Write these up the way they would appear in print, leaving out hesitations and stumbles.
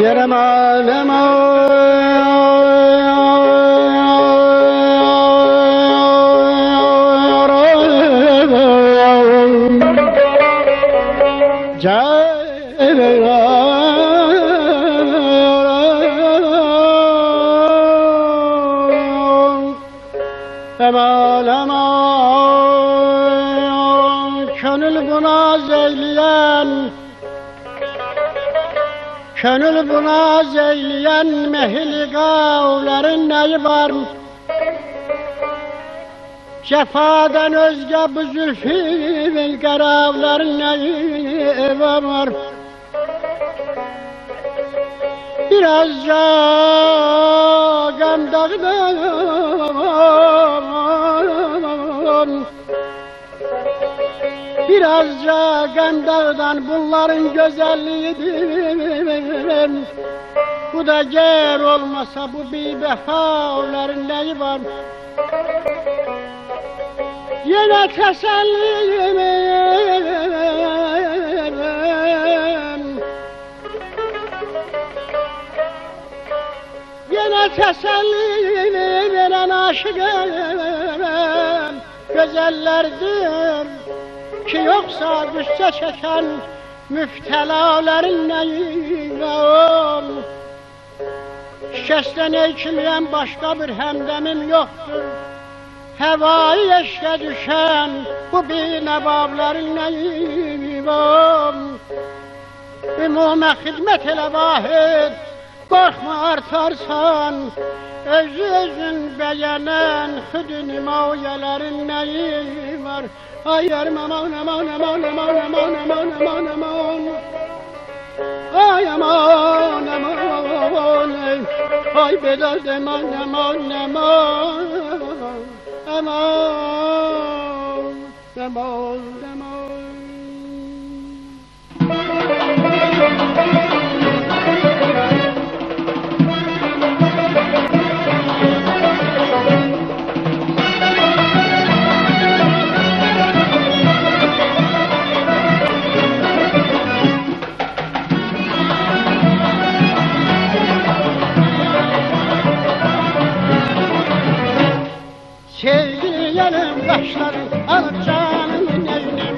Yerem alem Könül buna zeyleyen mehli kavların neyi var? Cefadan özge bu zülfü karavların neyi var? Birazca gam dağdan, birazca gam dağdan bunların güzelliğidir. Bu da ger olmasa bu bir vefavların neyi var? Yine teselliyim, yine teselli veren aşıkım güzellerdir ki yoksa güçse çeken müftelaların neyi var? Şişesten eğilmeyen başka bir hemdemim yoktur. Hevai eşke düşen bu bir nebabların neyi var? Ümume hizmet ele vahid, korkma artarsan, özün beğenen hüdün maviyelerin neyi var? Ay aman aman aman aman aman aman aman aman, ay aman aman, ay bedel aman aman aman, aman aman aman. Sevgili yarım kaşların alır canımın eynim,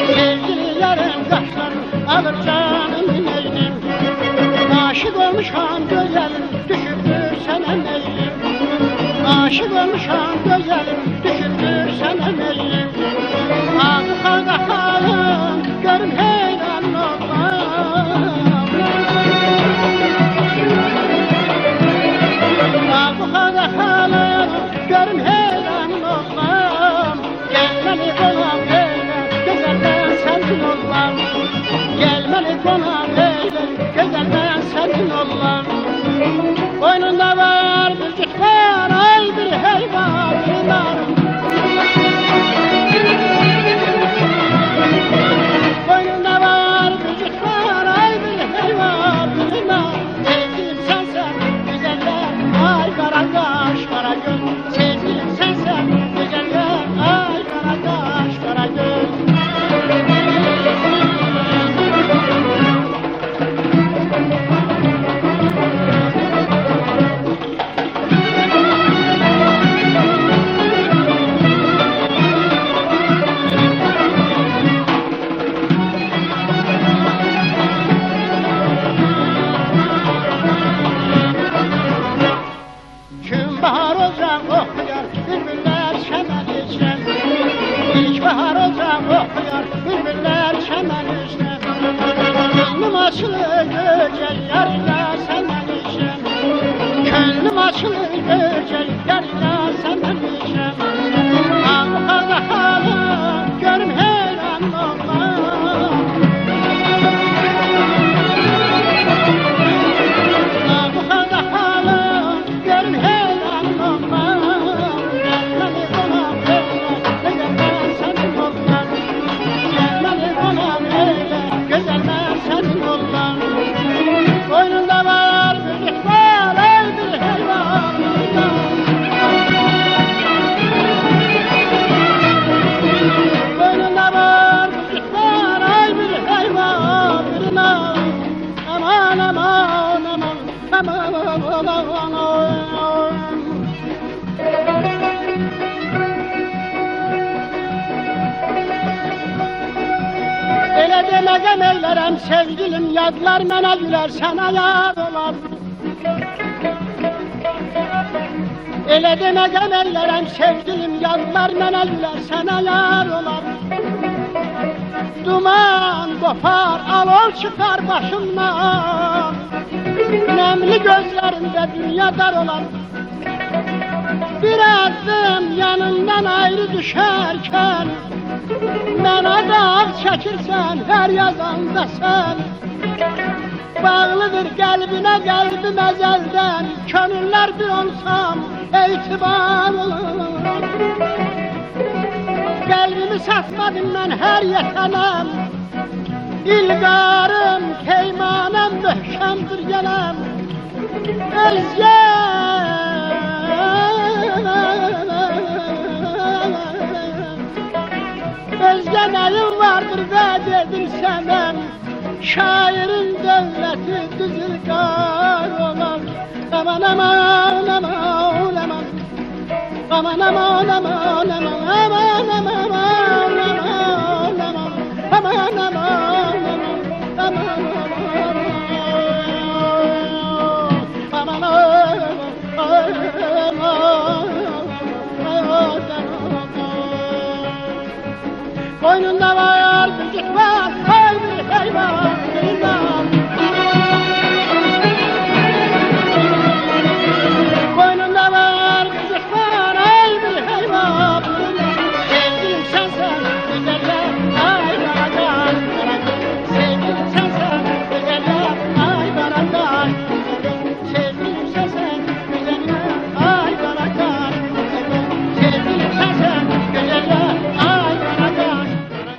sevgili yarım kaşların alır canımın eynim. Aşık olmuşam güzelim düşürdür sana meylim, aşık olmuşam güzelim düşürdür sana meylim. Ağlı karda halım görün heyran olam, ağlı karda halım görün heyran olam. Gelmeli kolam heyran güzelden sensin olam, gelmeli kolam heyran güzelden sensin olam. Boynunda var bir cüt var, ay bir heyvan var. Boynunda var bir cüt var, ay bir heyvan var. Sevgilim sensen güzeller, ay karagaş karagöz. Sevgilim sensen güzeller, ay karagaş karagöz. açılır gecelerine senden içim. Gönlüm açılır gecelerine senden içim. Ankara halı görüm heyran olmam. Ankara halı görüm heyran olmam. Gelmeli konam öyle güzeller senin olmam. Gelmeli konam öyle güzeller senin olmam. Boynunda var bir var ey bir hayvan. Boynunda var bir var ey bir hayvan. Aman aman aman aman aman. Elə deməkəm eylərəm sevgilim, yadlar mənə gülər, sənə yad olar. Elə deməkəm eylərəm sevgilim, yadlar mənə gülər, sənə yad olar. Duman qopar, alov çıxar başımdan, nəmli gözlərində dünya dar olar. Bir addım yanından ayrı düşərkən, mənə dağ çəkirsən hər yazanda sən. Bağlıdır qəlbinə qəlbim əzəldən, könüllər bir olsam etibar olur. Qəlbimi satmadım mən hər yetənəm, İlqarım, keymanəm, möhkəmdir gələm. Özgə nəyim vardır vəd edim sənəm. Şairin dövləti düzülgar olar. Aman aman aman aman. Aman aman aman aman. Aman aman aman aman. Aman aman aman. Aman boynunda var, küçük var, hay bir hayvan.